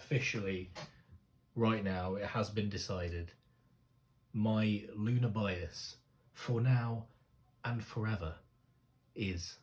officially, right now, it has been decided. My LOONA bias, for now and forever, is...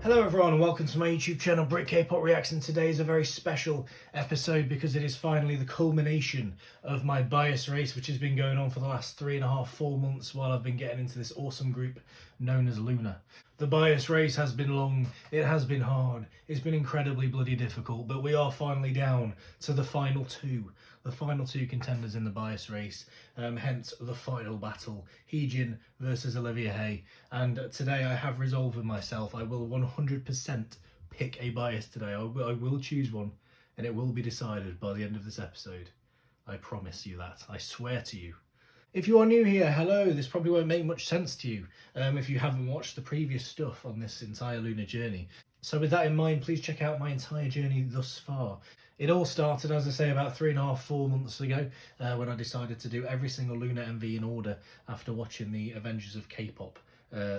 Hello everyone and welcome to my YouTube channel Brit K-Pop Reacts, and today is a very special episode because it is finally the culmination of my bias race, which has been going on for the last 3.5-4 months while I've been getting into this awesome group known as LOONA. The bias race has been long, it has been hard, it's been incredibly bloody difficult, but we are finally down to the final two contenders in the bias race, hence the final battle, HeeJin versus Olivia Hye. And today I have resolved with myself, I will 100% pick a bias today. I will choose one, and it will be decided by the end of this episode. I promise you that, I swear to you. If you are new here, hello, this probably won't make much sense to you if you haven't watched the previous stuff on this entire LOONA journey. So with that in mind, please check out my entire journey thus far. It all started, as I say, about 3.5-4 months ago when I decided to do every single LOONA MV in order after watching the Avengers of K-Pop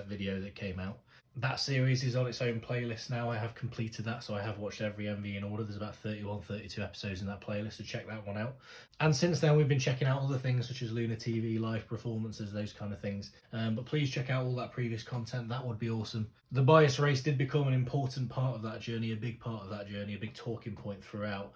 video that came out. That series is on its own playlist now. I have completed that, so I have watched every MV in order. There's about 32 episodes in that playlist, so check that one out. And since then, we've been checking out other things such as LOONA TV, live performances, those kind of things. But please check out all that previous content. That would be awesome. The bias race did become an important part of that journey, a big part of that journey, a big talking point throughout.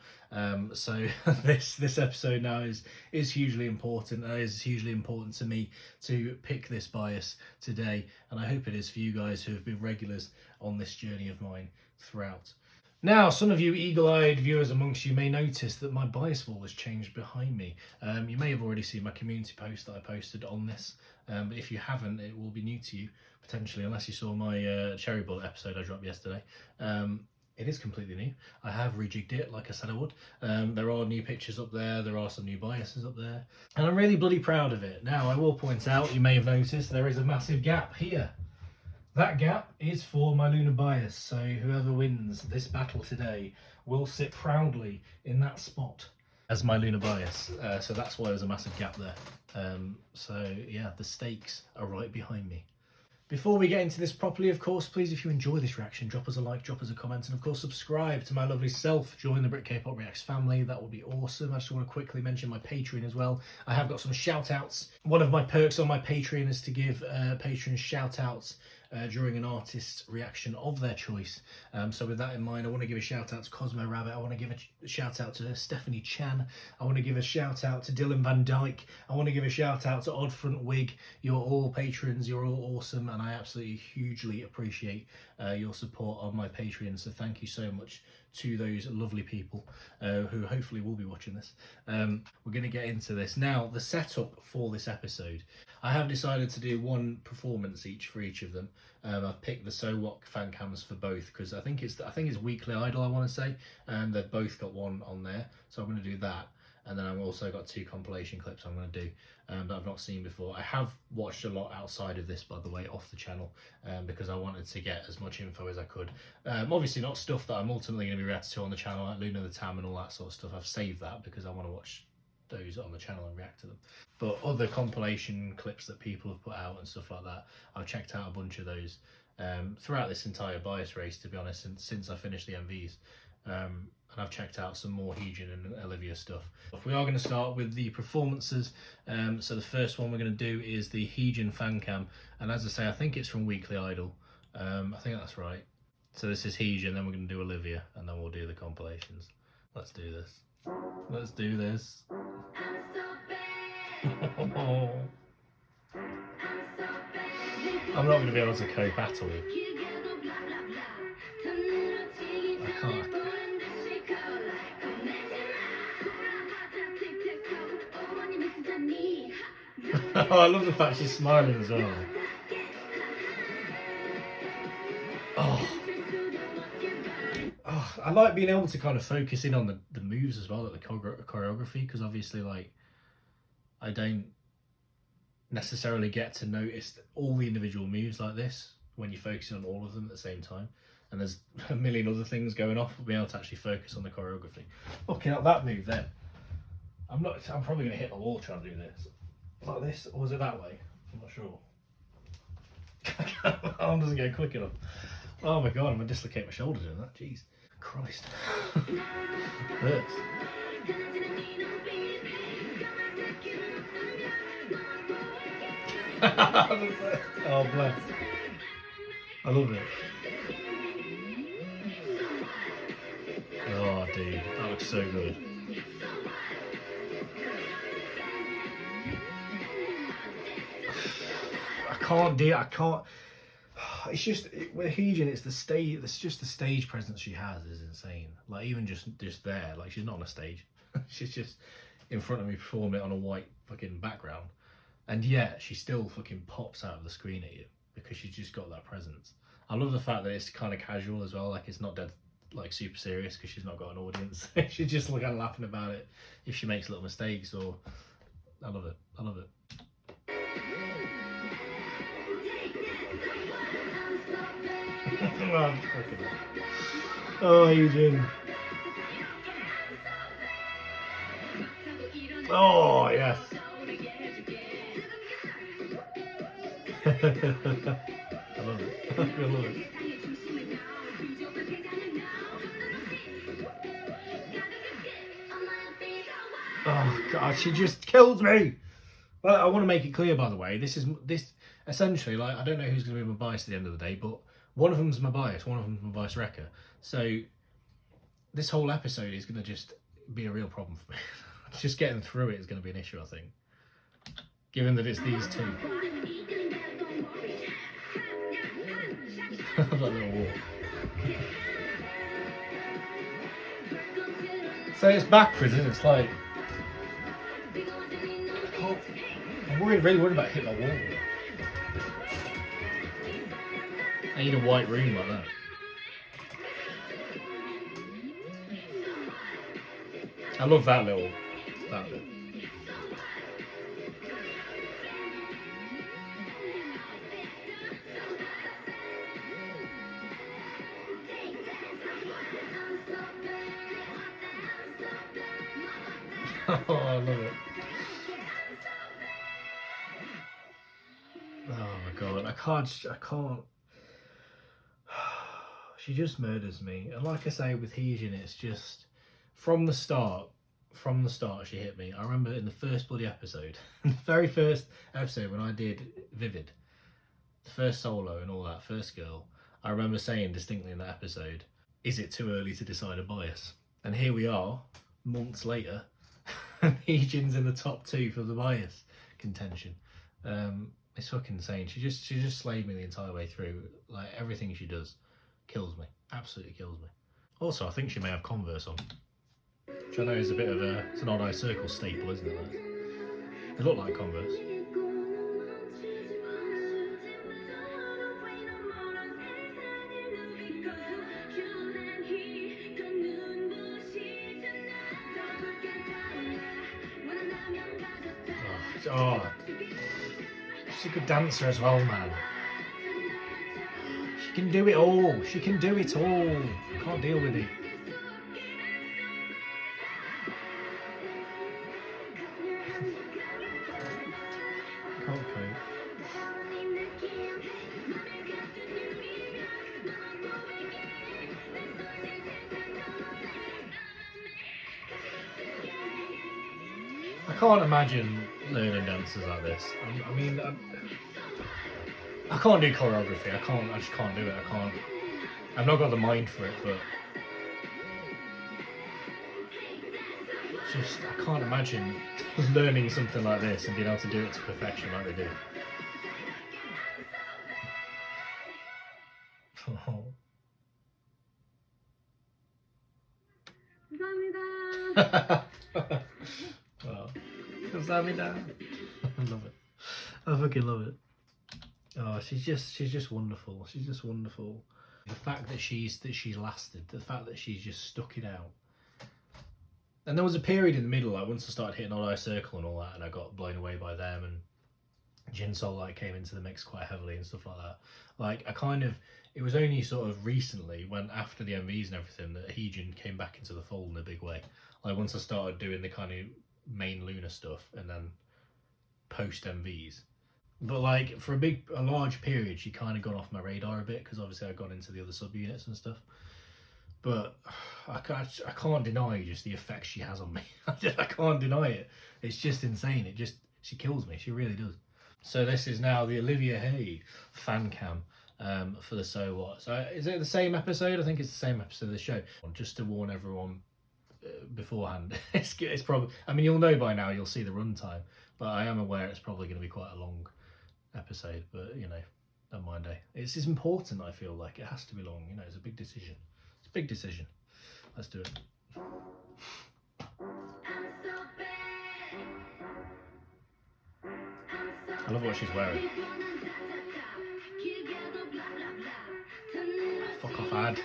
So this episode now is hugely important. It is hugely important to me to pick this bias today, and I hope it is for you guys who have been regulars on this journey of mine throughout. Now, some of you eagle-eyed viewers amongst you may notice that my bias wall has changed behind me. You may have already seen my community post that I posted on this, but if you haven't, it will be new to you, potentially, unless you saw my Cherry Bullet episode I dropped yesterday. It is completely new. I have rejigged it like I said I would. There are new pictures up there, there are some new biases up there, and I'm really bloody proud of it. Now, I will point out, you may have noticed, there is a massive gap here. That gap is for my LOONA bias, so whoever wins this battle today will sit proudly in that spot as my LOONA bias. So that's why there's a massive gap there. So yeah, the stakes are right behind me. Before we get into this properly, of course, please, if you enjoy this reaction, drop us a like, drop us a comment, and of course subscribe to my lovely self. Join the Brit K-Pop Reacts family, that would be awesome. I just want to quickly mention my Patreon as well. I have got some shout outs. One of my perks on my Patreon is to give patrons shout outs during an artist's reaction of their choice. So with that in mind, I want to give a shout out to Cosmo Rabbit. I want to give a shout out to Stephanie Chan. I want to give a shout out to Dylan Van Dyke. I want to give a shout out to Odd Front Wig. You're all patrons, you're all awesome, and I absolutely hugely appreciate your support on my Patreon. So thank you so much to those lovely people who hopefully will be watching this. We're going to get into this. Now, the setup for this episode, I have decided to do one performance each for each of them. I've picked the So What fan cams for both because I think it's Weekly Idol, I want to say, and they've both got one on there, so I'm going to do that. And then I've also got 2 compilation clips I'm going to do that I've not seen before. I have watched a lot outside of this, by the way, off the channel, because I wanted to get as much info as I could. Obviously not stuff that I'm ultimately going to be reacting to on the channel, like Luna the Tam and all that sort of stuff. I've saved that because I want to watch those on the channel and react to them. But other compilation clips that people have put out and stuff like that, I've checked out a bunch of those. throughout this entire bias race, to be honest, since I finished the MVs. And I've checked out some more HeeJin and Olivia stuff. We are going to start with the performances. So the first one we're going to do is the HeeJin fan cam, and as I say, I think it's from Weekly Idol. I think that's right. So this is HeeJin, then we're going to do Olivia, and then we'll do the compilations. Let's do this. Let's do this. I'm not going to be able to cope at all. I can't. Oh, I love the fact she's smiling as well. Oh, I like being able to kind of focus in on the moves as well, like the choreography, because obviously, like, I don't necessarily get to notice all the individual moves like this when you're focusing on all of them at the same time. And there's a million other things going off, but being able to actually focus on the choreography. Looking at that move then, I'm probably going to hit the wall trying to do this. Like this, or was it that way? I'm not sure. My arm doesn't go quick enough. Oh my god, I'm going to dislocate my shoulder doing that. Jeez. Christ. Hurts. Oh, bless. I love it. Oh, dude, that looks so good. I can't. It's just with HeeJin, it's the stage. It's just the stage presence she has is insane. Like even just there, like she's not on a stage. She's just in front of me performing it on a white fucking background, and yet she still fucking pops out of the screen at you because she's just got that presence. I love the fact that it's kind of casual as well. Like it's not dead like super serious because she's not got an audience. She's just like kind of laughing about it if she makes little mistakes. Or I love it. I love it. Oh, HeeJin. Oh, yes. I love it. I love it. Oh, God, she just kills me. Well, I want to make it clear, by the way, this essentially, like, I don't know who's going to be my bias at the end of the day, but one of them's my bias, one of them's my bias wrecker. So this whole episode is going to just be a real problem for me. Just getting through it is going to be an issue, I think. Given that it's these two. That little walk. So it's backwards, isn't it? It's like... I'm really worried about hitting the wall. I need a white room like that. I love that bit. Oh, I love it. Oh my god, I can't. She just murders me. And like I say with HeeJin, it's just from the start she hit me. I remember in the first bloody episode, the very first episode when I did Vivid, the first solo and all that, first girl, I remember saying distinctly in that episode, is it too early to decide a bias? And here we are, months later, and HeeJin's in the top 2 for the bias contention. It's fucking insane. She just slayed me the entire way through. Like everything she does kills me, absolutely kills me. Also, I think she may have Converse on, which I know is a bit of it's an odd eye circle staple, isn't it? Like, they look like Converse. Oh, she's a good dancer as well, man. She can do it all. She can do it all. I can't deal with it. Can't cope. I can't imagine learning dances like this. I mean, I can't do choreography. I just can't do it. I've not got the mind for it, but just, I can't imagine learning something like this and being able to do it to perfection like they do. Oh, 감사합니다. I love it. I fucking love it. Oh, she's just wonderful. She's just wonderful. The fact that she's lasted, the fact that she's just stuck it out. And there was a period in the middle, like once I started hitting Odd Eye Circle and all that, and I got blown away by them, and Jinsol like came into the mix quite heavily and stuff like that. Like it was only sort of recently, when after the MVs and everything, that HeeJin came back into the fold in a big way. Like once I started doing the kind of main LOONA stuff and then post MVs. But like for a large period, she kind of got off my radar a bit because obviously I got into the other subunits and stuff. But I can't deny just the effect she has on me. I can't deny it. It's just insane. She kills me. She really does. So this is now the Olivia Hye fan cam for the So What. So is it the same episode? I think it's the same episode of the show. Just to warn everyone beforehand, it's probably, I mean, you'll know by now, you'll see the runtime, but I am aware it's probably going to be quite a long episode, but you know, don't mind. It's important. I feel like it has to be long, you know. It's a big decision. It's a big decision. Let's do it. I love what she's wearing. Fuck off, ad.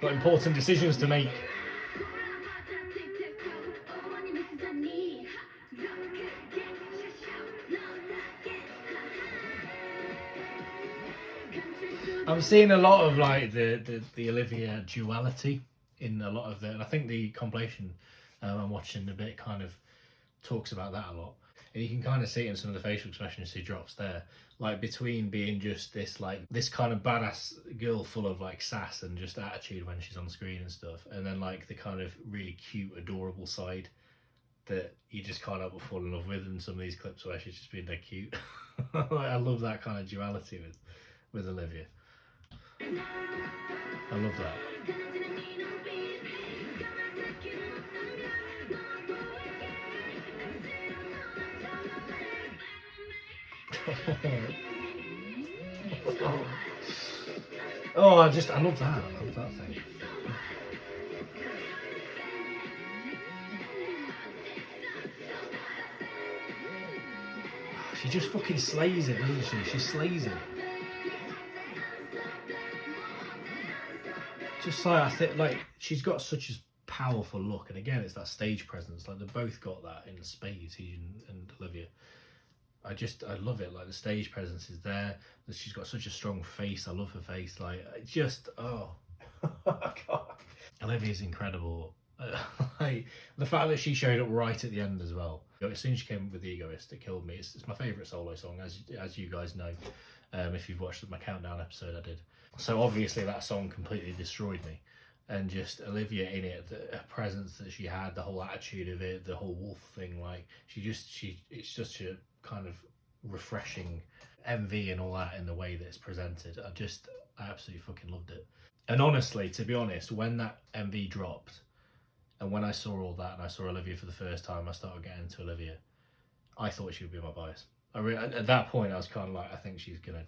Got important decisions to make. I'm seeing a lot of like the Olivia duality in a lot of and I think the compilation I'm watching a bit kind of talks about that a lot, and you can kind of see it in some of the facial expressions she drops there, like between being just this kind of badass girl full of like sass and just attitude when she's on screen and stuff, and then like the kind of really cute, adorable side that you just can't help but fall in love with in some of these clips where she's just being dead cute. I love that kind of duality with Olivia. I love that. Oh, I love that. I love that thing. She just fucking slays it, doesn't she? She slays it. Just like, I think, like, she's got such a powerful look, and again, it's that stage presence. Like, they both got that in spades, HeeJin and Olivia. I love it. Like, the stage presence is there. She's got such a strong face. I love her face. Like, oh, God. Olivia's incredible. Like, the fact that she showed up right at the end as well. As soon as she came with the Egoist, it killed me. It's my favourite solo song, as you guys know. If you've watched my countdown episode, I did. So obviously that song completely destroyed me, and just Olivia in it, the presence that she had, the whole attitude of it, the whole wolf thing, like it's just a kind of refreshing MV and all that in the way that it's presented. I absolutely fucking loved it. And honestly, to be honest, when that MV dropped and when I saw all that and I saw Olivia for the first time, I started getting into Olivia. I thought she would be my bias. At that point I was kind of like, I think she's gonna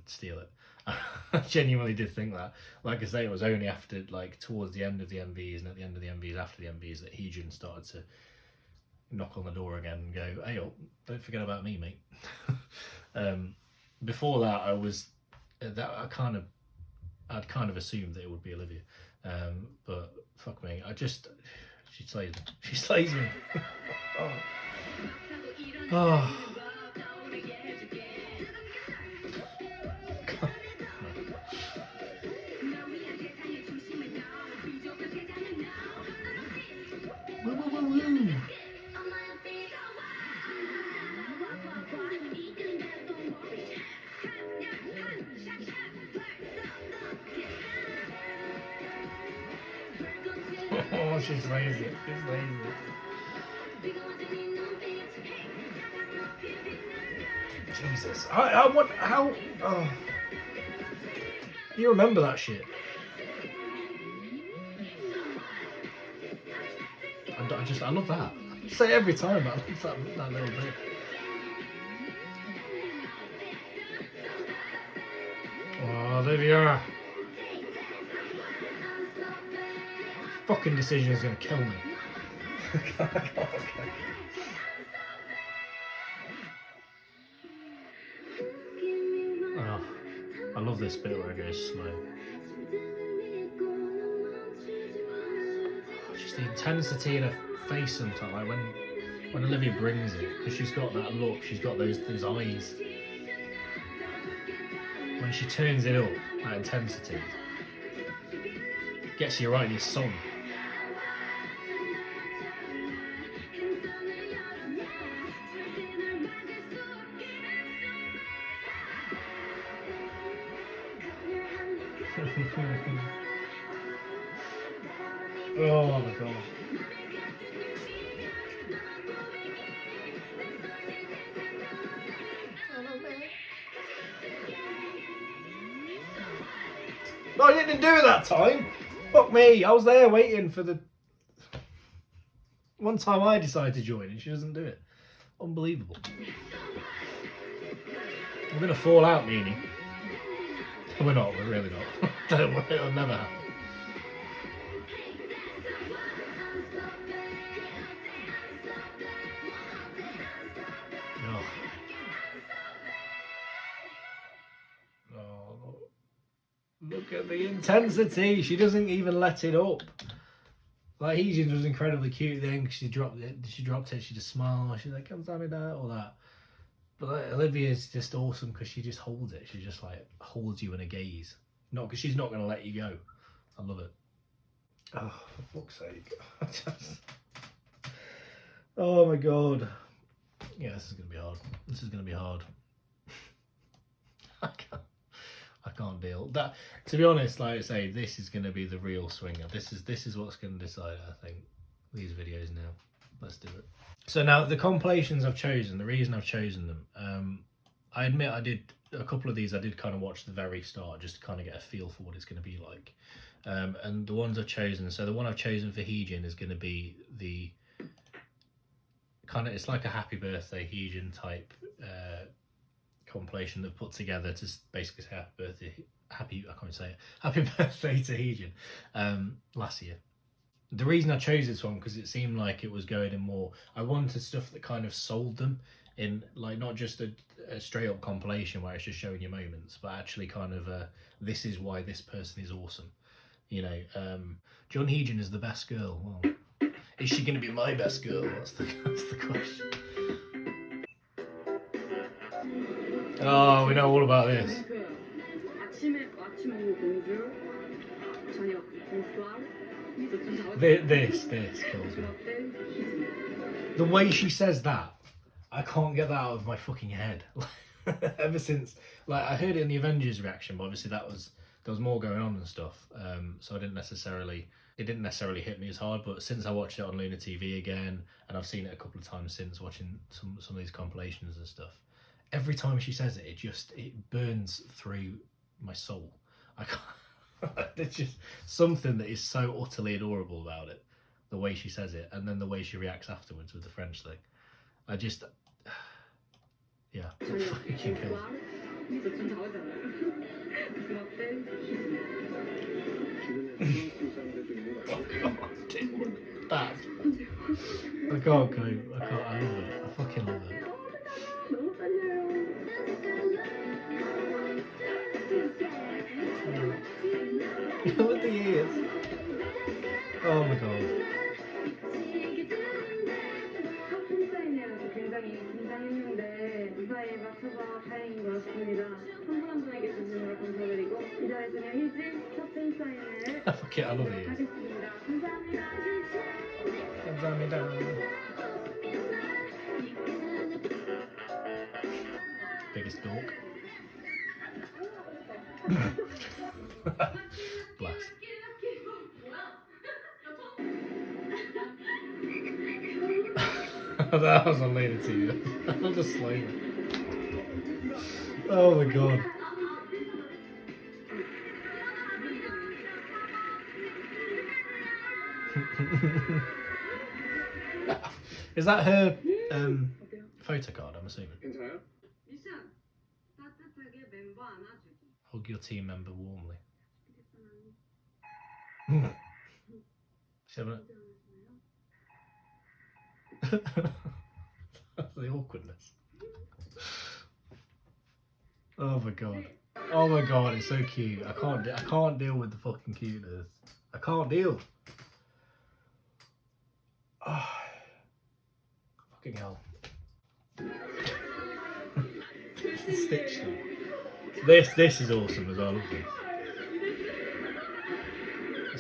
steal it. I genuinely did think that. Like I say, it was only after, like, towards the end of the MVs and at the end of the MVs, after the MVs, that HeeJin started to knock on the door again and go, hey, oh, don't forget about me, mate. Before that, I'd kind of assumed that it would be Olivia. But fuck me, she slays me. She slays me. Oh. Oh. Oh, she slays it. She slays it. Jesus. I want, how, oh. You remember that shit? I love that. I say it every time, but I love that little bit. Oh, Olivia. Fucking decision is gonna kill me. Oh, I love this bit where it goes slow. Just the intensity in her face sometimes, like when Olivia brings it, because she's got that look, she's got those eyes. When she turns it up, that intensity gets you right in your song. Oh my god. No, I didn't do it that time. Fuck me. I was there waiting for the one time I decided to join and she doesn't do it. Unbelievable. We're gonna fall out, Meanie. We're not, we're really not. Don't worry, it'll never happen. Oh. Oh, look at the intensity. She doesn't even let it up. Like HeeJin was incredibly cute then because she dropped it. She just smiled. She's like, "Come tell me that," all that. But like, Olivia's just awesome because she just holds it. She just like holds you in a gaze. Not because she's not going to let you go. I love it. Oh, for fuck's sake. Oh my god. Yeah, this is going to be hard. This is going to be hard. I can't deal. That, to be honest, like I say, this is going to be the real swinger. This is what's going to decide, I think, these videos now. Let's do it. So now the compilations I've chosen, the reason I've chosen them, I admit I did a couple of these. I did kind of watch the very start just to kind of get a feel for what it's going to be like. And the ones I've chosen, so the one I've chosen for HeeJin is going to be the kind of, it's like a happy birthday HeeJin type compilation they've put together to basically say happy birthday to HeeJin last year. The reason I chose this one because it seemed like it was going in more, I wanted stuff that kind of sold them in, like, not just a straight up compilation where it's just showing you moments, but actually kind of this is why this person is awesome. You know, John HeeJin is the best girl. Well, is she going to be my best girl? That's the question. Oh, we know all about this. This kills me. The way she says that, I can't get that out of my fucking head. Ever since, like, I heard it in the Avengers reaction, but obviously there was more going on and stuff. So it didn't necessarily hit me as hard. But since I watched it on LOONA TV again, and I've seen it a couple of times since watching some of these compilations and stuff, every time she says it, it burns through my soul. I can't. There's just something that is so utterly adorable about it, the way she says it, and then the way she reacts afterwards with the French thing. I just, yeah, it fucking kills that. I can't cope. I love it. I fucking love it. Look at the ears. Oh my god. Fuck it, I love the ears. Biggest dork. Bless. That was on LOONA TV. I'll just slow it. Oh my god. Is that her photo card, I'm assuming? Hug your team member warmly. That's the awkwardness. Oh my god. Oh my god, it's so cute. I can't deal with the fucking cuteness. I can't deal. Oh, fucking hell. Stitch them. This is awesome as well, isn't it?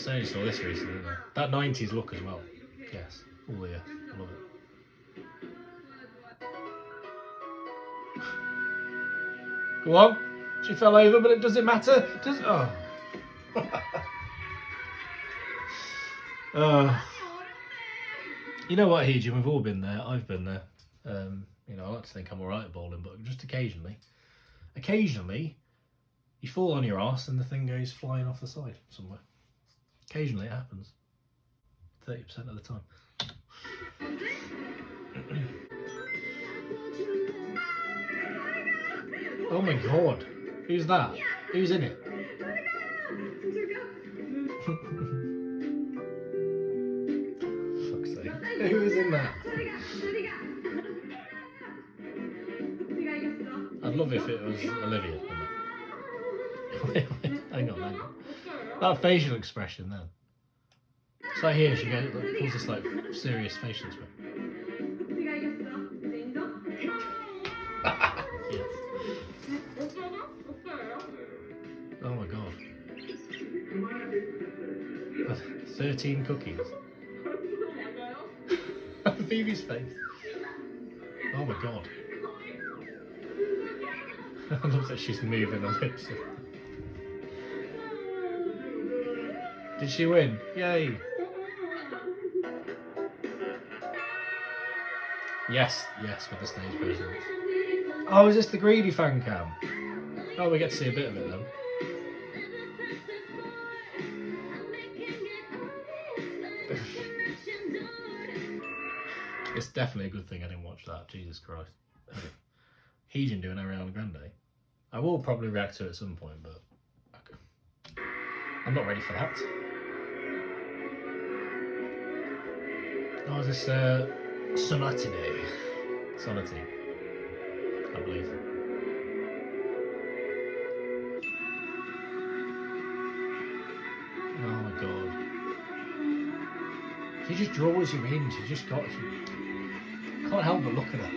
I only saw this recently, didn't I? That 90s look as well. Yes. Oh yeah. I love it. Go on. She fell over, but it doesn't matter. Oh. You know what, HeeJin, we've all been there. I've been there. You know, I like to think I'm alright at bowling, but just occasionally, you fall on your arse and the thing goes flying off the side somewhere. Occasionally it happens. 30% of the time. Oh my god. Who's that? Who's in it? Fuck's sake. Who is in that? I'd love if it was Olivia. Hang on. That facial expression then. It's like here, she goes, pulls this like serious facial expression. Yes. Oh my god. 13 cookies. Phoebe's face. Oh my god. I love that she's moving her lips. Did she win? Yay! Yes, with the stage presence. Oh, is this the greedy fan cam? Oh, we get to see a bit of it then. It's definitely a good thing I didn't watch that, Jesus Christ. HeeJin doing Ariana Grande. I will probably react to it at some point, but I'm not ready for that. Oh, is this Sonati Day? Sonati, I believe. Oh my god. She just draws you in, she just got you. Can't help but look at her.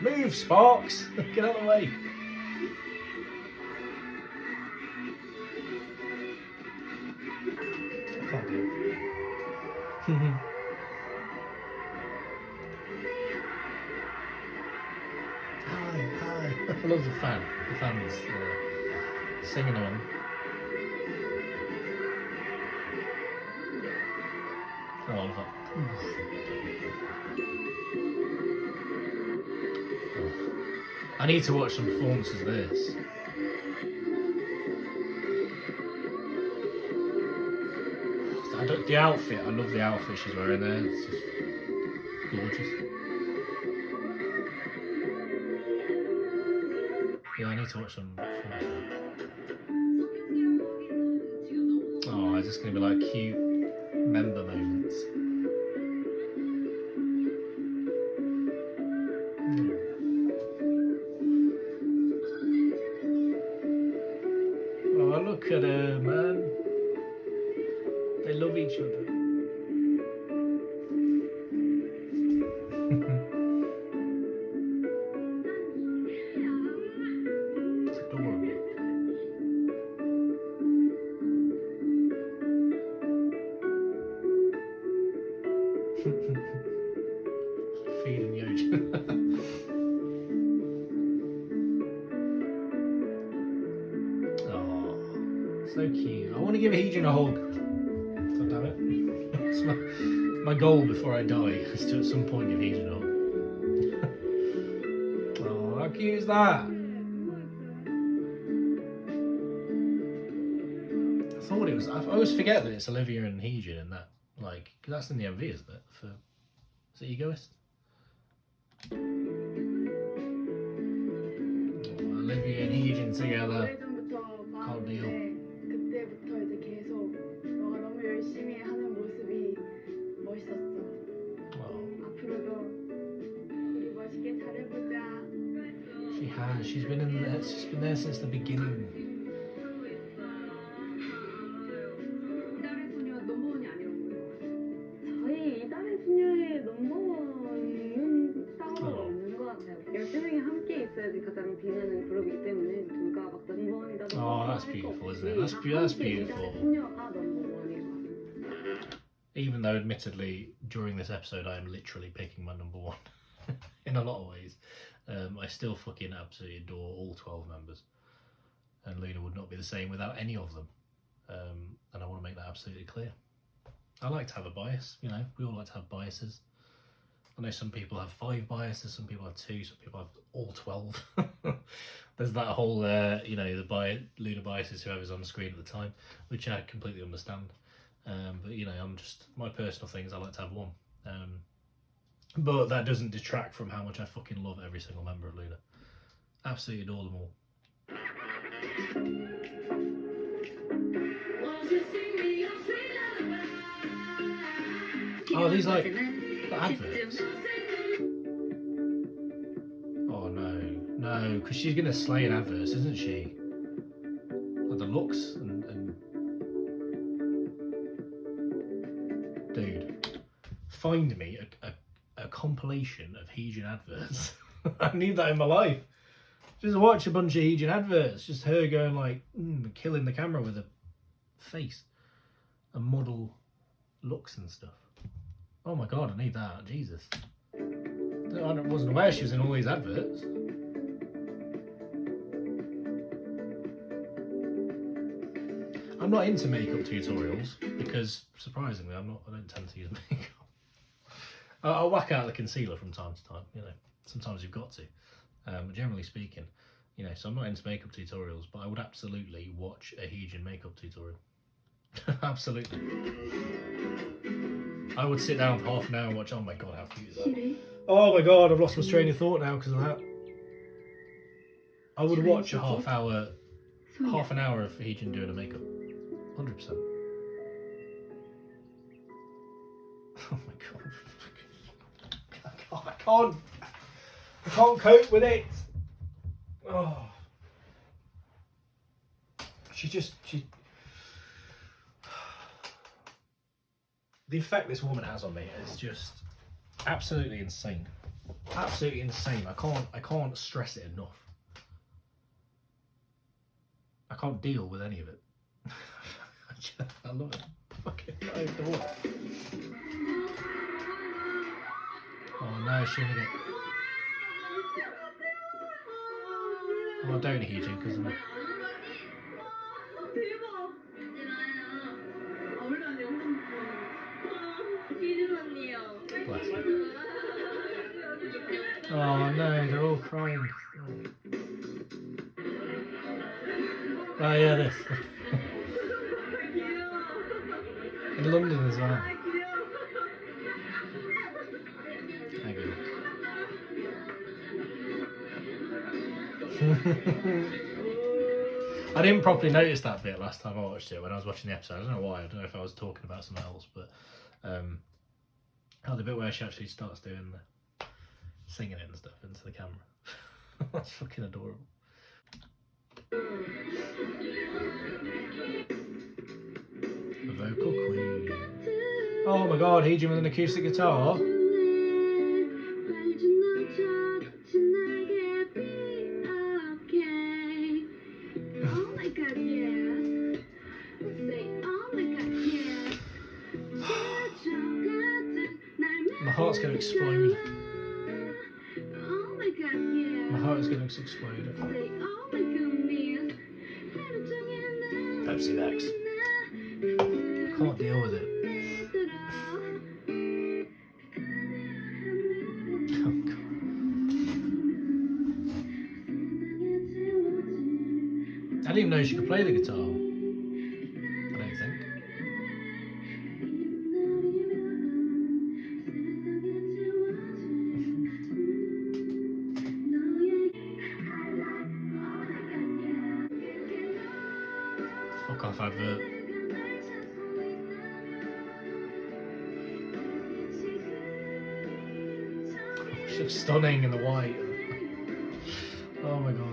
Move, Sparks! Get out of the way. I can't do it. Hi. I love the fan. The fans singing on. Oh, I love that. I need to watch some performances of this. The outfit, I love the outfit she's wearing there. It's just gorgeous. Yeah, I need to watch some performances. Oh, it's just going to be like cute member moments. Oh, look at her, man. They love each other. It's adorable. Feeding Yojin. Oh, so cute. I want to give HeeJin a hug. God damn it. It's my My goal before I die is to at some point give HeeJin up. Oh, how cute is that? I thought it was. I always forget that it's Olivia and HeeJin and that. Like, cause that's in the MV, isn't it? For is it Egoist? Oh, Olivia and HeeJin together. Can't deal. 그때부터 이제 계속 너가 너무 열심히 하는 모습이 멋있었어. 앞으로도 우리 멋있게 잘해보자. She has. She's been in there. She's been there since the beginning. 이달의 소녀 넘버원이 아니란 거예요. 저희 이달의 소녀의 넘버원은 따로 없는 것 같아요. 12명이 함께 있어야지 가장 빛나는 그룹이기 때문에 누가 막 넘버원이다. Oh, that's beautiful, isn't it? That's beautiful. Even though, admittedly, during this episode, I am literally picking my number one in a lot of ways. I still fucking absolutely adore all 12 members, and LOONA would not be the same without any of them. And I want to make that absolutely clear. I like to have a bias, you know. We all like to have biases. I know some people have 5 biases, some people have 2, some people have all 12. There's that whole, you know, the LOONA bias is whoever's on the screen at the time, which I completely understand. But, you know, I'm just, my personal things, I like to have one. But that doesn't detract from how much I fucking love every single member of LOONA. Absolutely adore them all. Oh, these like the adverts. Oh no, no, because she's gonna slay in adverts, isn't she? Like the looks and dude, find me a compilation of HeeJin adverts. I need that in my life. Just watch a bunch of HeeJin adverts. Just her going like killing the camera with a face and model looks and stuff. Oh my god, I need that. Jesus. I wasn't aware she was in all these adverts. I'm not into makeup tutorials because, surprisingly, I don't tend to use makeup. I'll whack out the concealer from time to time, you know. Sometimes you've got to. But generally speaking, you know, so I'm not into makeup tutorials, but I would absolutely watch a HeeJin makeup tutorial. Absolutely. I would sit down for half an hour and watch. Oh my god, how cute is that? Oh my god, I've lost my train of thought now because of that. I would watch a half an hour of HeeJin doing a makeup. 100%. Oh my god. I can't cope with it. Oh. She the effect this woman has on me is just absolutely insane. Absolutely insane. I can't stress it enough. I can't deal with any of it. I love it. Fucking I adore it. Oh no, she's gonna get. Oh, I don't HeeJin because I'm. Bless you. Oh no, they're all crying. Oh yeah, this. In London as well. Thank you. I didn't properly notice that bit last time I watched it when I was watching the episode. I don't know why. I don't know if I was talking about something else, but the bit where she actually starts doing the singing it and stuff into the camera. That's fucking adorable. The vocal queen. Oh my god, HeeJin with an acoustic guitar. My heart's gonna explode. My heart is gonna explode. Pepsi next. I can't deal with it. didn't even know she could play the guitar. I don't think. Fuck off advert. Oh, she looks stunning in the white. Oh my god.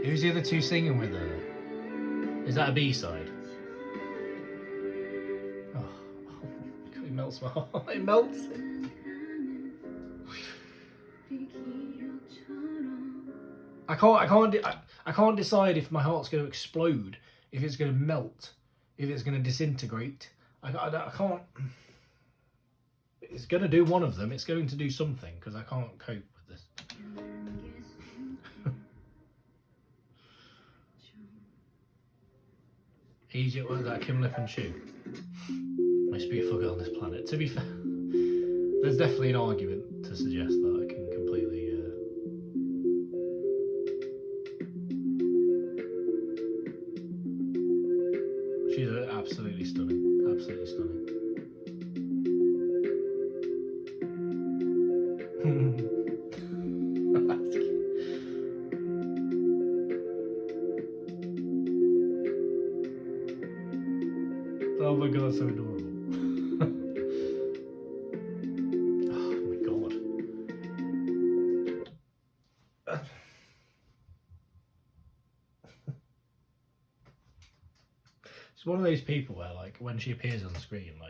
Who's the other two singing with her? Is that a B-side? Oh, God, it melts my heart. It melts it. I can't decide if my heart's going to explode, if it's going to melt, if it's going to disintegrate. I can't. It's going to do one of them. It's going to do something because I can't cope with this. HeeJin, what is that? Kim Lip and Chew. Most beautiful girl on this planet. To be fair, there's definitely an argument to suggest that I can completely. She's absolutely stunning. Absolutely stunning. Oh my god, so adorable. Oh my god. She's one of those people where, like, when she appears on the screen,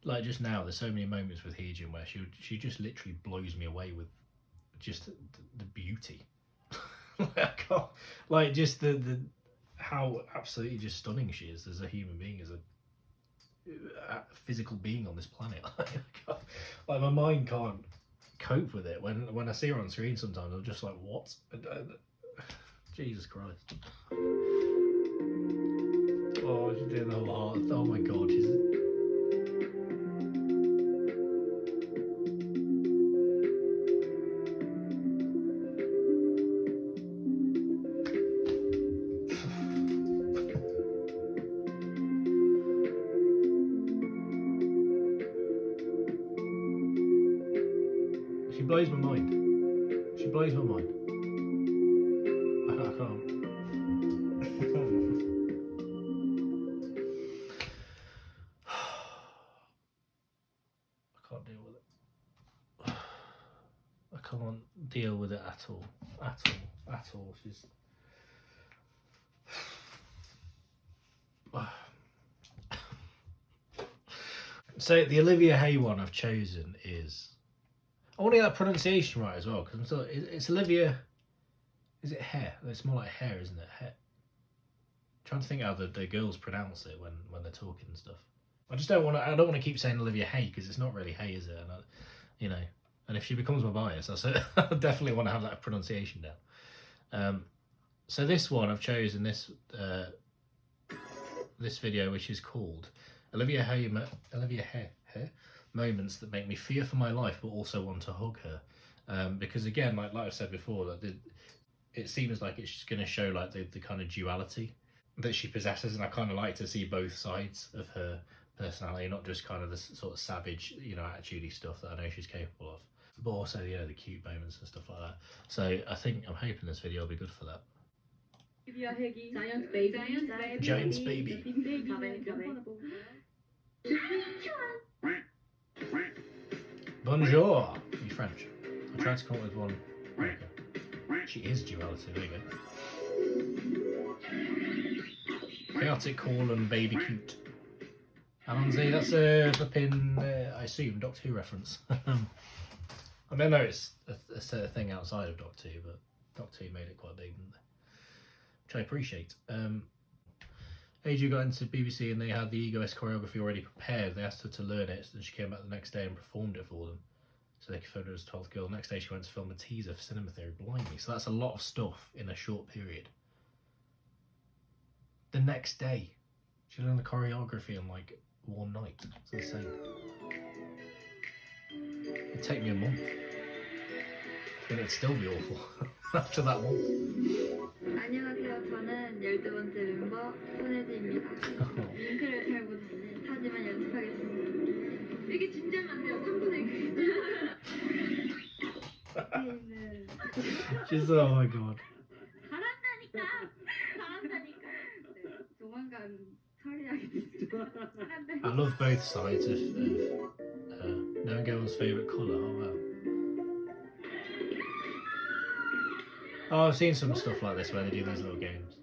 like just now, there's so many moments with HeeJin where she just literally blows me away with just the beauty. Like, I can't, like, just the how absolutely just stunning she is as a human being, as a physical being on this planet. Like, my mind can't cope with it. When I see her on screen sometimes, I'm just like, what? Jesus Christ. Oh, she's doing the whole heart. Oh my god, she's... She blows my mind. She blows my mind. I can't. I can't deal with it. I can't deal with it at all. At all. At all. She's... So the Olivia Hye one I've chosen is... I want to get that pronunciation right as well, because I'm still... It's Olivia... Is it hair? It's more like hair, isn't it? Hair. I'm trying to think how the girls pronounce it when they're talking and stuff. I just don't want to... I don't want to keep saying Olivia Hye, because it's not really Hye, is it? And you know... And if she becomes my bias, I definitely want to have that pronunciation down. So this one I've chosen this this video, which is called Olivia Hye moments that make me fear for my life, but also want to hug her. Because again, like I said before, that it seems like it's just going to show like the kind of duality that she possesses, and I kind of like to see both sides of her personality, not just kind of the sort of savage, you know, attitudey stuff that I know she's capable of, but also, you know, the cute moments and stuff like that. So I'm hoping this video will be good for that. Giant's baby. Bonjour. You French? I tried to come up with one. Okay. She is duality. There you go. Chaotic call and baby cute. Alonzi, that's a flipping, I assume, Doctor Who reference. I mean, I know it's a thing outside of Doctor Who, but Doctor Who made it quite big, didn't they? Which I appreciate. HeeJin got into BBC and they had the Egoist choreography already prepared. They asked her to learn it, and she came back the next day and performed it for them, so they could film her as 12th girl. The next day she went to film a teaser for Cinema Theory. Blimey, so that's a lot of stuff in a short period. The next day, she learned the choreography in like one night. It's insane. It'd take me a month. And it'd still be awful after that month. 안녕하세요. 저는 12번째 멤버 손혜지입니다. 링크를 잘 못 하지만 연습하겠습니다. 이게 진짜만요. 3분의 1. She's oh my god. 잘한다니까. 잘한다니까. 조만간 처리하겠습니다. I love both sides of no girl's favourite colour. Oh wow. Oh, I've seen some stuff like this where they do these little games.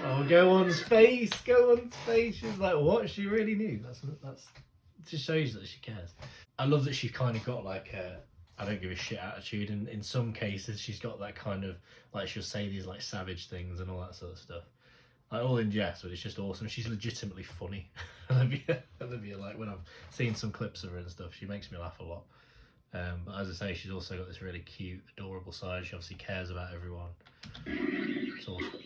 Oh, go on's face, go on's face. She's like, what? She really knew. That's just shows that she cares. I love that she's kind of got like a I don't give a shit attitude, and in some cases she's got that kind of like she'll say these like savage things and all that sort of stuff. Like all in jest, but it's just awesome. She's legitimately funny. Olivia, like when I've seen some clips of her and stuff, she makes me laugh a lot. But as I say, she's also got this really cute, adorable side. She obviously cares about everyone. It's awesome.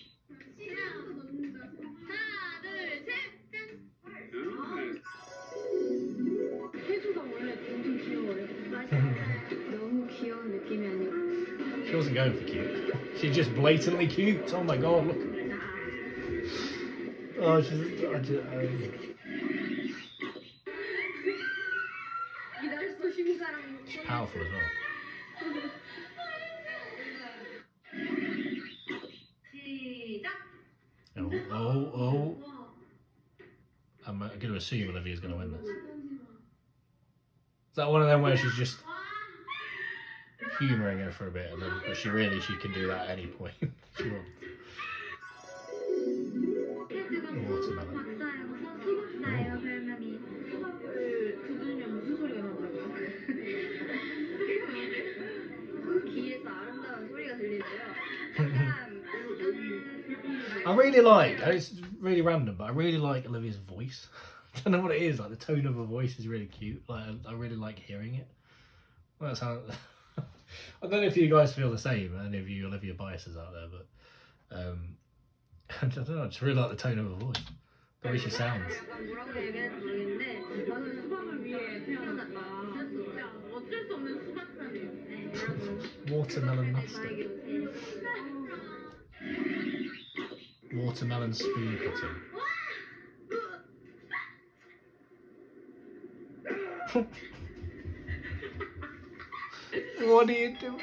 She wasn't going for cute. She's just blatantly cute. Oh my god, look. Oh, she's powerful as well. Oh. I'm going to assume Olivia's going to win this. Is that one of them where she's just humouring her for a bit, and then, but she can do that at any point she wants. Watermelon. I really like, it's really random, but I really like Olivia's voice. I don't know what it is, like the tone of her voice is really cute. Like I really like hearing it. Well, that's how I don't know if you guys feel the same, any of you Olivia biases out there, but I don't know, I just really like the tone of her voice, the way she sounds. Watermelon mustard. Watermelon spoon cutting. What are you doing?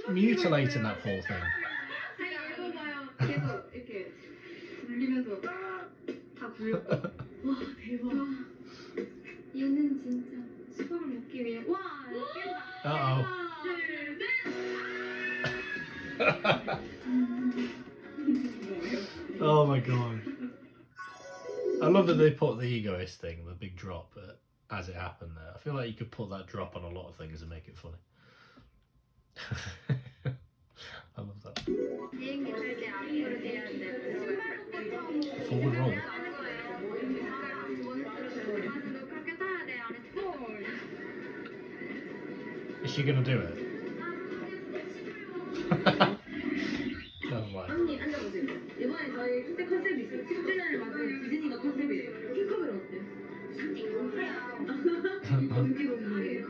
Mutilating that poor thing. Uh-oh. Oh my god. I love that they put the egoist thing, the big drop, as it happened there. I feel like you could put that drop on a lot of things and make it funny. I love that. Forward roll. Is she gonna do it? Never mind. 이번에 저희 축제 컨셉이 있어요. 10주년을 맞은 디즈니가 컨셉이에요. 킹커벨 어때? 웃기고 있는 거예요.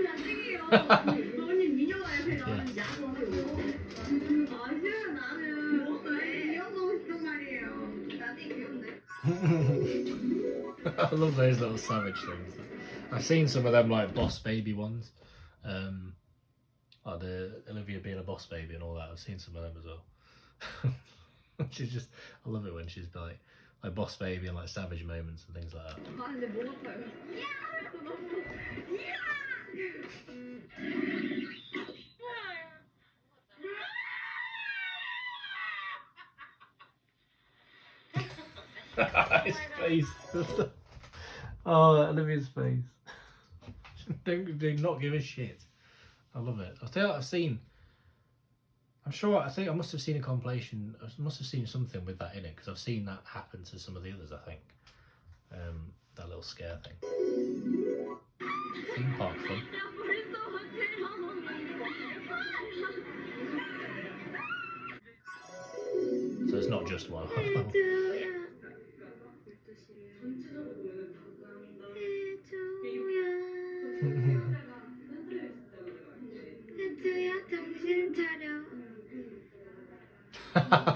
나중이에요. 언니 미녀가 옆에 나오는지 아세요? 아쉬워요 나는. 이런 거 싶단 말이에요. 나중에 귀여운데. I love those little savage things. I've seen some of them like boss baby ones. Like the Olivia being a boss baby and all that. I've seen some of them as well. She's just, I love it when she's like boss baby and like savage moments and things like that. His face. Oh, Olivia's face. do not give a shit. I love it. I tell you what I've seen. I think I must have seen a compilation. I must have seen something with that in it, because I've seen that happen to some of the others, I think. That little scare thing. Theme park fun. not just one.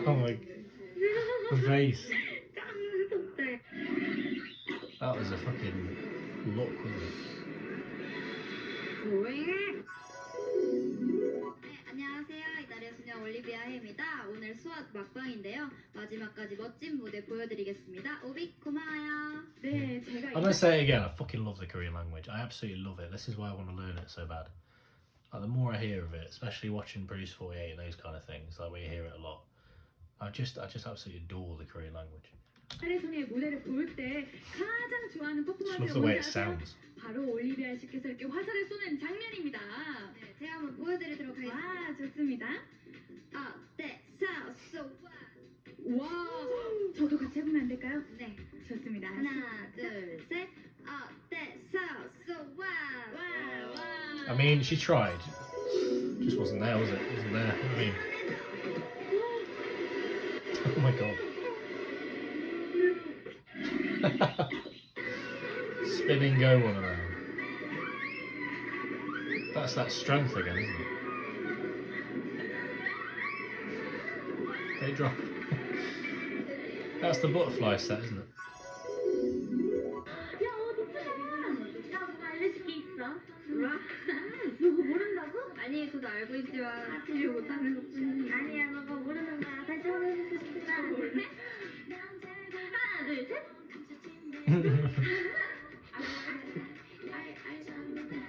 Oh my, the face. That was a fucking look, wasn't it? 안녕하세요. 이달의 소녀 올리비아 하예입니다. 오늘 수학 막방인데요. 마지막까지 멋진 무대 보여드리겠습니다. 오빅 고마워요. 네, 제가 I'm gonna say it again. I fucking love the Korean language. I absolutely love it. This is why I want to learn it so bad. Like, the more I hear of it, especially watching Bruce 48 and those kind of things, like we hear it a lot. I just absolutely adore the Korean language. 이달의 소녀의 무대를 볼 때 가장 좋아하는 Just love 퍼포먼스가 the way it 뭔지 아세요? sounds. 바로 올리비아 씨께서 이렇게 화살을 쏘는 장면입니다. 네, 제가 한번 보여드리도록 하겠습니다. 와, 좋습니다. 네, so 와, 저도 같이 해보면 안 될까요? 네, 좋습니다. 하나, 둘, 셋. 네, so 와. I mean, she tried. Just wasn't there, was it? Wasn't there. I mean, oh my god. Spinning go one around. That's that strength again, isn't it? They drop. That's the butterfly set, isn't it? 야, 니쁘잖아. 나 그거 알려줄 게 있어. 와, 너거 모른다고? 아니, 저도 알고 있지만 맞추지 못하는 것 뿐이. 아니야, 너거 모르는 거야. 다시 한번 해주고 싶다. 하나, 둘, 셋.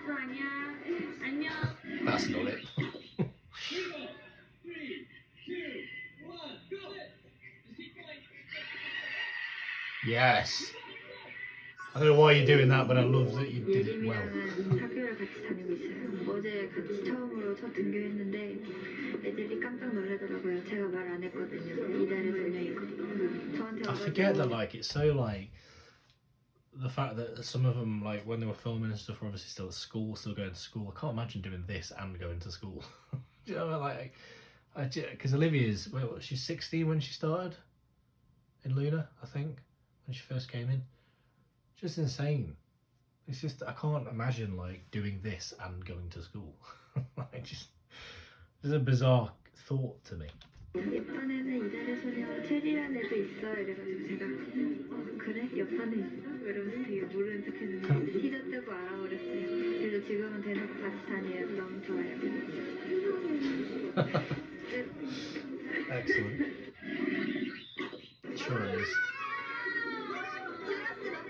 아니야. 안녕. That's not it. Yes. I don't know why you're doing that, but I love that you did it well. 학교를 같이 다니고 있어요. 어제 같이 처음으로 첫 등교했는데 애들이 깜짝 놀라더라고요. 제가 말 안 했거든요. 이달의 소녀이고 저한테 I forget that, like, it's so, like, the fact that some of them, like, when they were filming and stuff, were obviously still at school, still going to school. I can't imagine doing this and going to school. Do you know, like, because Olivia's, well, she's 16 when she started in Loona, I think, when she first came in. Just insane. It's just, I can't imagine, like, doing this and going to school. Like, just, it's a bizarre thought to me. 옆반 애는 이달의 소녀 체리라는 애도 있어. 이래가지고 제가 그래? 옆반에 있어? 이러면서 되게 모르는 척 했는데 티저 뜨고 알아버렸어요. 그래서 지금은 대놓고 같이 다녀요. 너무 좋아요. Excellent. Churros.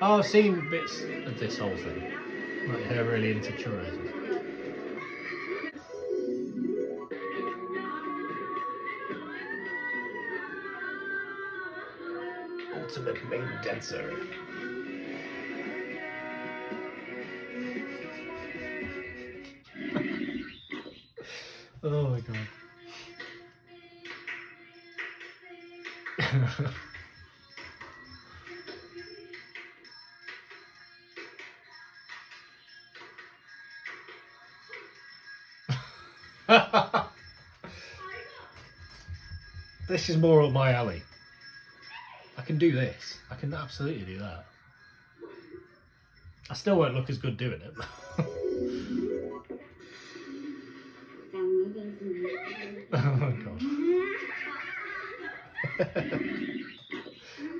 Oh, I've seen bits of this whole thing. Like her really into churros. Ultimate main dancer. Oh my god. This is more up my alley. I can do this. I can absolutely do that. I still won't look as good doing it. Oh my god.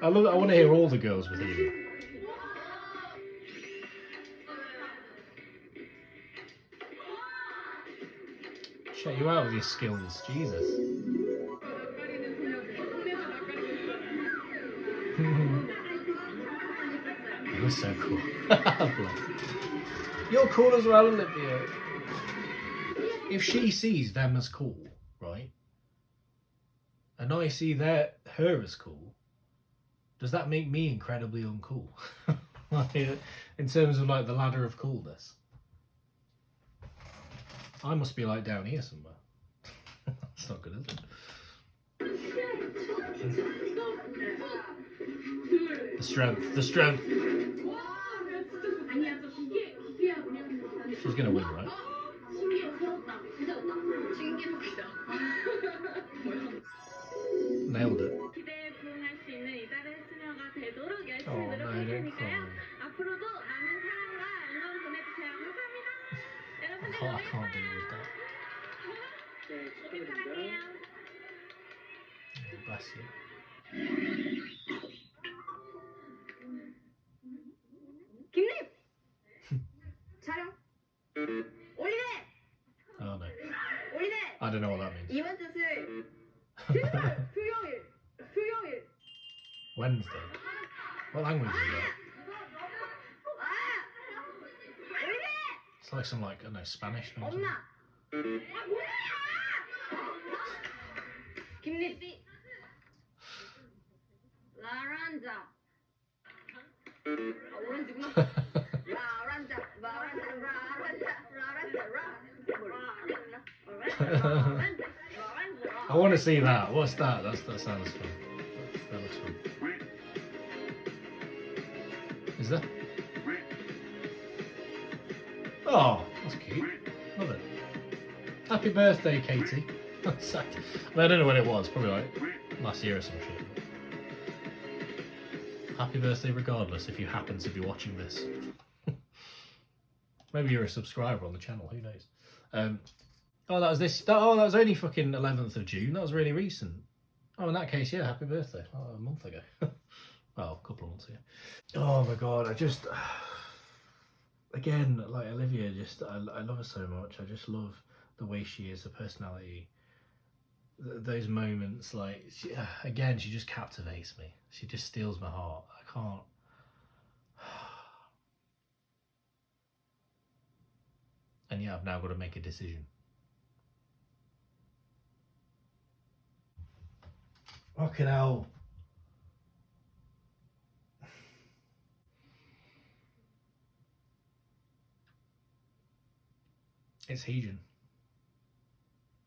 I want to hear all the girls with you. Check you out with your skills, Jesus. It was so cool. You're cool as well, Olivia. If she sees them as cool, right, and I see her as cool, does that make me incredibly uncool? Like, in terms of, like, the ladder of coolness? I must be, like, down here somewhere. That's not good, is it? The strength, the strength. She's gonna win, right? Nailed it. can't deal with that. Oh, bless you. 김립! 촬영. 올리베! Oh no. 올리베! I don't know what that means. 이번 뜻을 수요일. Wednesday. What language is that? 올리베! It's like some, like, I don't know, Spanish or something. 엄마. 김립비. 라란자. 오렌지구나. 라란자. I want to see that. What's that? That sounds fun. That looks fun. Is that? Oh, that's cute. Love it. Happy birthday, Katie. I mean, I don't know when it was. Probably like last year or some shit. Happy birthday regardless if you happen to be watching this. Maybe you're a subscriber on the channel, who knows. Oh, that was this. That was only fucking 11th of June. That was really recent. Oh, in that case, yeah, happy birthday. Oh, a month ago. Well, a couple of months ago. Oh my god, I just... Again, like Olivia, I love her so much. I just love the way she is, her personality. Those moments, like, again, she just captivates me. She just steals my heart. I can't... And yeah, I've now got to make a decision. Fucking hell. It's HeeJin.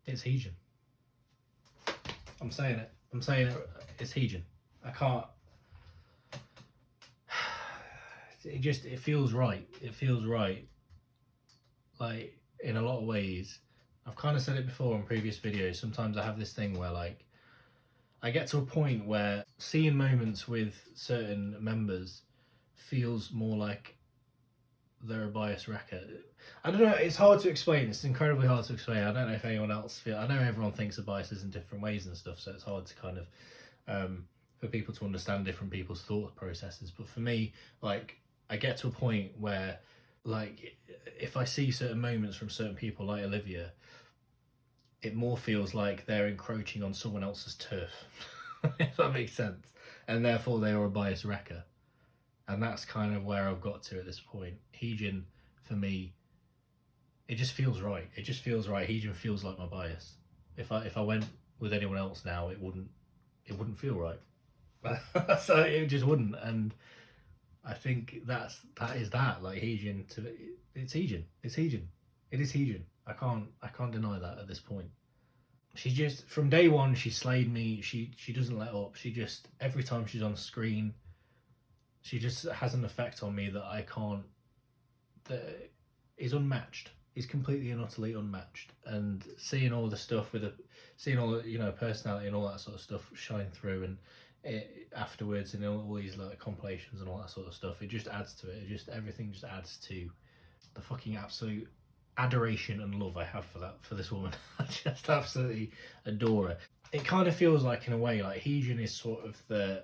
It's HeeJin. I'm saying it. I'm saying it. It's HeeJin. I can't... It feels right. It feels right. Like, in a lot of ways. I've kind of said it before in previous videos. Sometimes I have this thing where, like, I get to a point where seeing moments with certain members feels more like they're a bias wrecker. I don't know, it's hard to explain. It's incredibly hard to explain. I don't know if anyone else feels... I know everyone thinks of biases in different ways and stuff, so it's hard to kind of... for people to understand different people's thought processes. But for me, like, I get to a point where, like, if I see certain moments from certain people like Olivia, it more feels like they're encroaching on someone else's turf, if that makes sense. And therefore they are a bias wrecker. And that's kind of where I've got to at this point. HeeJin, for me, it just feels right. It just feels right. HeeJin feels like my bias. If I went with anyone else now, it wouldn't feel right. So it just wouldn't. And I think that is that. Like, HeeJin, it's HeeJin. It's HeeJin. It is HeeJin. I can't deny that at this point. She just, from day one, she slayed me. She doesn't let up. She just, every time she's on screen, she just has an effect on me that I can't, that is unmatched. Is completely and utterly unmatched. And seeing all the stuff with seeing all the, you know, personality and all that sort of stuff shine through, and afterwards, and all these like compilations and all that sort of stuff, it just adds to it. Everything just adds to the fucking absolute adoration and love I have for this woman. I just absolutely adore her. It kind of feels like, in a way, like HeeJin is sort of the,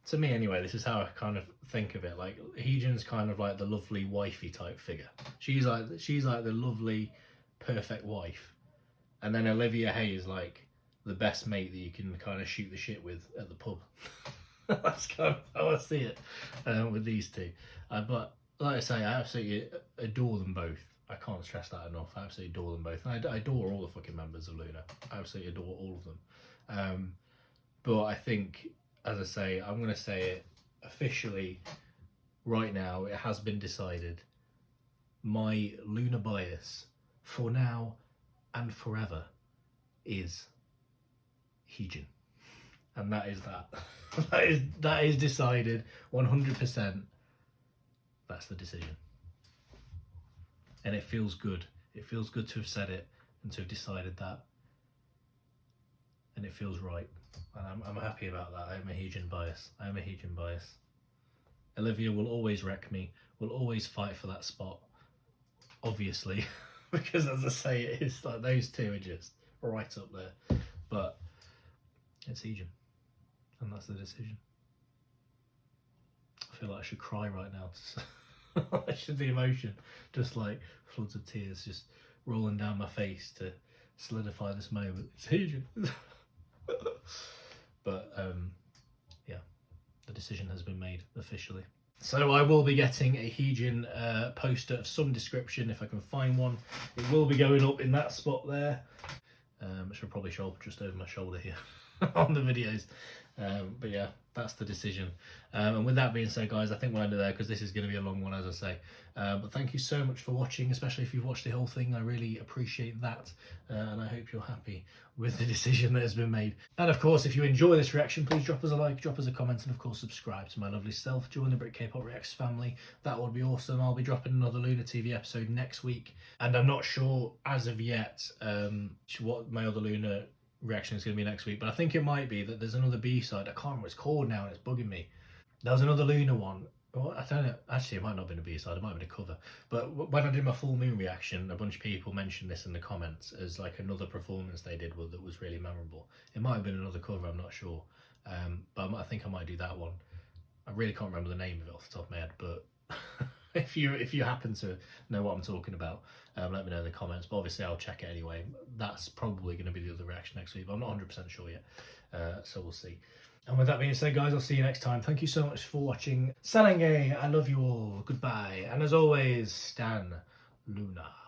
to me anyway, this is how I kind of think of it, like HeeJin's kind of like the lovely wifey type figure. She's like the lovely perfect wife, and then Olivia Hye is like the best mate that you can kind of shoot the shit with at the pub. That's kind of how I see it with these two. But like I say, I absolutely adore them both. I can't stress that enough. I absolutely adore them both. And I adore all the fucking members of LOONA. I absolutely adore all of them. But I think, as I say, I'm going to say it officially right now. It has been decided. My LOONA bias, for now and forever, is HeeJin. And that is that. that is decided 100%. That's the decision. And it feels good. It feels good to have said it and to have decided that. And it feels right. And I'm happy about that. I am a HeeJin bias. I am a HeeJin bias. Olivia will always wreck me, will always fight for that spot, obviously. because as I say, it is like those two are just right up there. But it's HeeJin, and that's the decision. I feel like I should cry right now. I should, the emotion just like floods of tears just rolling down my face to solidify this moment. It's HeeJin. But yeah, the decision has been made officially. So I will be getting a HeeJin poster of some description if I can find one. It will be going up in that spot there. I should probably show up just over my shoulder here on the videos. But yeah, that's the decision. And with that being said, guys, I think we'll end it there because this is going to be a long one, as I say. But thank you so much for watching, especially if you've watched the whole thing. I really appreciate that. And I hope you're happy with the decision that has been made. And of course, if you enjoy this reaction, please drop us a like, drop us a comment, and of course, subscribe to my lovely self. Join the Brit K-Pop Reacts family. That would be awesome. I'll be dropping another LOONA TV episode next week. And I'm not sure as of yet what my other LOONA reaction is going to be next week, but I think it might be that there's another B-side. I can't remember what it's called now, and it's bugging me. There was another LOONA one. Well, I don't know. Actually, it might not have been a B-side. It might have been a cover. But when I did my full moon reaction, a bunch of people mentioned this in the comments as like another performance they did that was really memorable. It might have been another cover. I'm not sure. But I think I might do that one. I really can't remember the name of it off the top of my head. But if you happen to know what I'm talking about, let me know in the comments. But obviously, I'll check it anyway. That's probably going to be the other reaction next week. But I'm not 100% sure yet. So we'll see. And with that being said, guys, I'll see you next time. Thank you so much for watching. Sarange, I love you all. Goodbye. And as always, Stan LOONA.